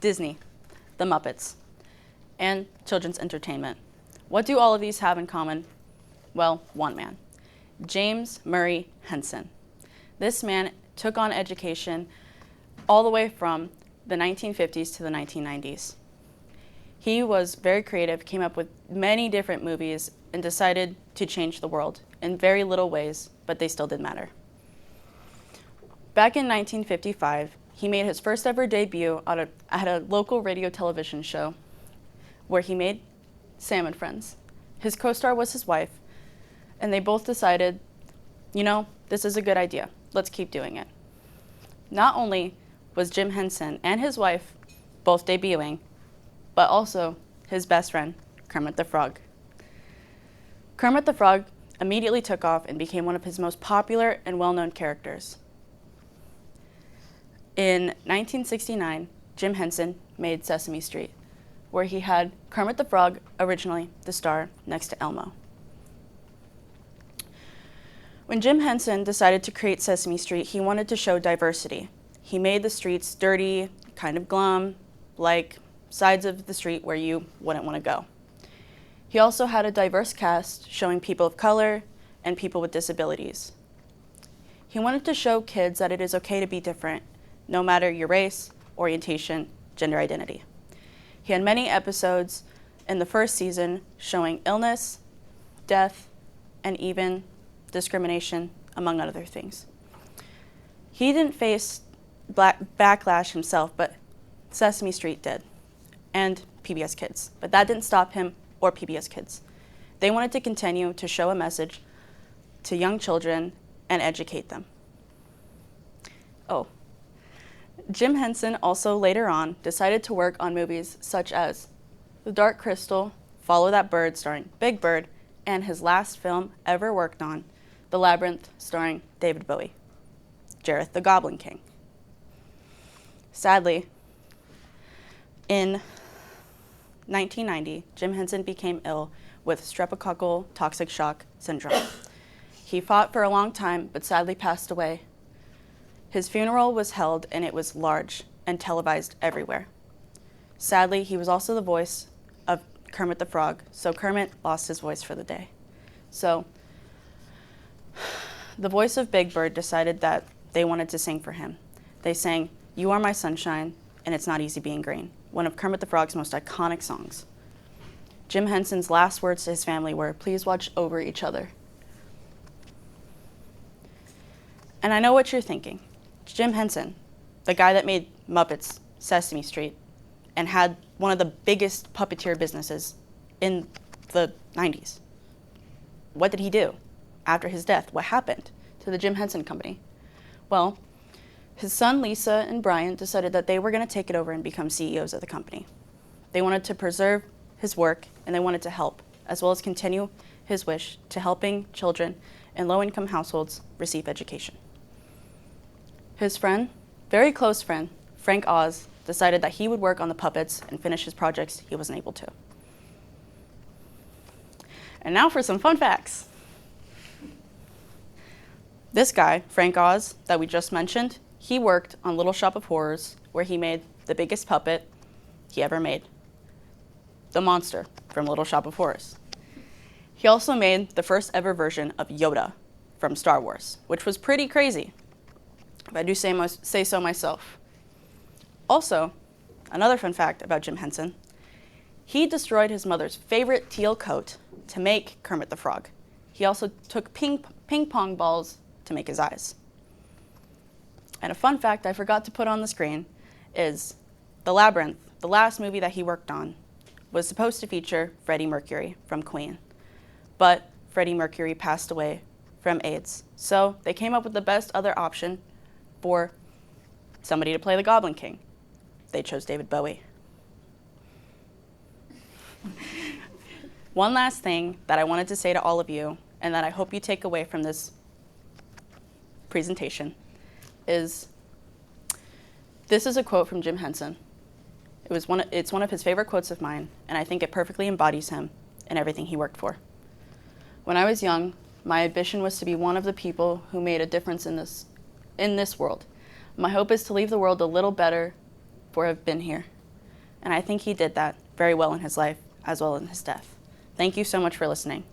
Disney, the Muppets, and children's entertainment. What do all of these have in common? Well, one man, James Maury Henson. This man took on education all the way from the 1950s to the 1990s. He was very creative, came up with many different movies, and decided to change the world in very little ways, but they still did matter. Back in 1955, he made his first ever debut at a local radio television show where he made Sam and Friends. His co-star was his wife, and they both decided, this is a good idea. Let's keep doing it. Not only was Jim Henson and his wife both debuting, but also his best friend, Kermit the Frog. Kermit the Frog immediately took off and became one of his most popular and well-known characters. In 1969, Jim Henson made Sesame Street, where he had Kermit the Frog, originally the star, next to Elmo. When Jim Henson decided to create Sesame Street, he wanted to show diversity. He made the streets dirty, kind of glum, like sides of the street where you wouldn't want to go. He also had a diverse cast showing people of color and people with disabilities. He wanted to show kids that it is okay to be different, no matter your race, orientation, gender identity. He had many episodes in the first season showing illness, death, and even discrimination, among other things. He didn't face backlash himself, but Sesame Street did, and PBS Kids. But that didn't stop him or PBS Kids. They wanted to continue to show a message to young children and educate them. Oh, Jim Henson also later on decided to work on movies such as The Dark Crystal, Follow That Bird starring Big Bird, and his last film ever worked on, The Labyrinth starring David Bowie, Jareth the Goblin King. Sadly, in 1990, Jim Henson became ill with streptococcal toxic shock syndrome. He fought for a long time, but sadly passed away. His funeral was held, and it was large and televised everywhere. Sadly, he was also the voice of Kermit the Frog, so Kermit lost his voice for the day. So the voice of Big Bird decided that they wanted to sing for him. They sang, "You Are My Sunshine," and "It's Not Easy Being Green," one of Kermit the Frog's most iconic songs. Jim Henson's last words to his family were, "Please watch over each other." And I know what you're thinking. Jim Henson, the guy that made Muppets, Sesame Street, and had one of the biggest puppeteer businesses in the 90s. What did he do after his death? What happened to the Jim Henson Company? Well, his son Lisa and Brian decided that they were going to take it over and become CEOs of the company. They wanted to preserve his work, and they wanted to help, as well as continue his wish to helping children in low-income households receive education. His friend, very close friend, Frank Oz, decided that he would work on the puppets and finish his projects he wasn't able to. And now for some fun facts. This guy, Frank Oz, that we just mentioned, he worked on Little Shop of Horrors, where he made the biggest puppet he ever made, the monster from Little Shop of Horrors. He also made the first ever version of Yoda from Star Wars, which was pretty crazy, if I do say so myself. Also, another fun fact about Jim Henson, he destroyed his mother's favorite teal coat to make Kermit the Frog. He also took ping pong balls to make his eyes. And a fun fact I forgot to put on the screen is The Labyrinth, the last movie that he worked on, was supposed to feature Freddie Mercury from Queen. But Freddie Mercury passed away from AIDS. So they came up with the best other option for somebody to play the Goblin King. They chose David Bowie. One last thing that I wanted to say to all of you, and that I hope you take away from this presentation, is this is a quote from Jim Henson. It's one of his favorite quotes of mine, and I think it perfectly embodies him and everything he worked for. When I was young, my ambition was to be one of the people who made a difference in this world. My hope is to leave the world a little better for I've been here. and I think he did that very well in his life as well as in his death. Thank you so much for listening.